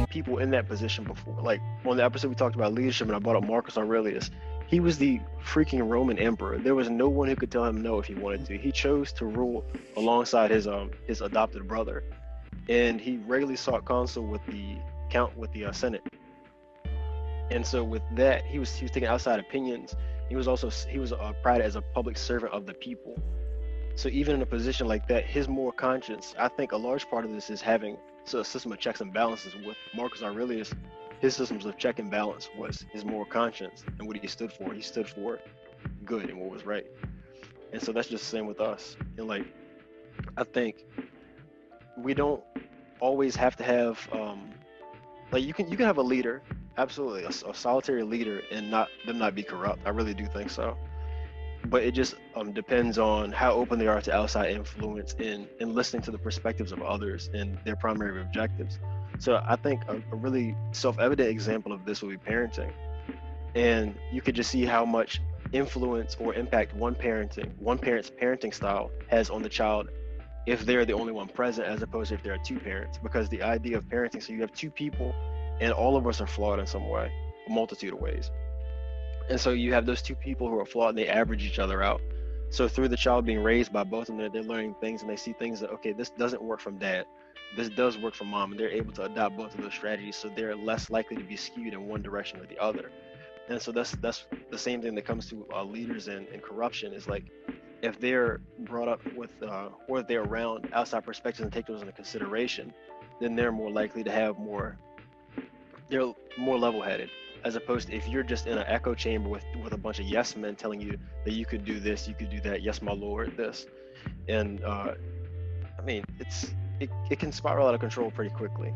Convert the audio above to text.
people in that position before. Like on the episode we talked about leadership and I brought up Marcus Aurelius. He was the freaking Roman emperor. There was no one who could tell him no if he wanted to. He chose to rule alongside his adopted brother, and he regularly sought counsel with the Senate. And so with that, he was taking outside opinions. He was prided as a public servant of the people. So even in a position like that, his moral conscience, I think a large part of this is having a system of checks and balances. With Marcus Aurelius, his systems of check and balance was his moral conscience and what he stood for. He stood for good and what was right. And so that's just the same with us. And like, I think we don't always have to have, like you can have a leader, absolutely, a solitary leader, and them not be corrupt. I really do think so. But it just depends on how open they are to outside influence and listening to the perspectives of others and their primary objectives. So I think a really self-evident example of this would be parenting. And you could just see how much influence or impact one parent's parenting style has on the child if they're the only one present, as opposed to if there are two parents. Because the idea of parenting, so you have two people and all of us are flawed in some way, a multitude of ways. And so you have those two people who are flawed and they average each other out. So through the child being raised by both of them, they're learning things and they see things that, okay, this doesn't work from dad. This does work from mom, and they're able to adopt both of those strategies. So they're less likely to be skewed in one direction or the other. And so that's the same thing that comes to leaders and corruption is like, if they're brought up with, or they're around outside perspectives and take those into consideration, then they're more likely to have they're more level-headed. As opposed to if you're just in an echo chamber with a bunch of yes men telling you that you could do this, you could do that, yes my lord, this. And I mean, it can spiral out of control pretty quickly.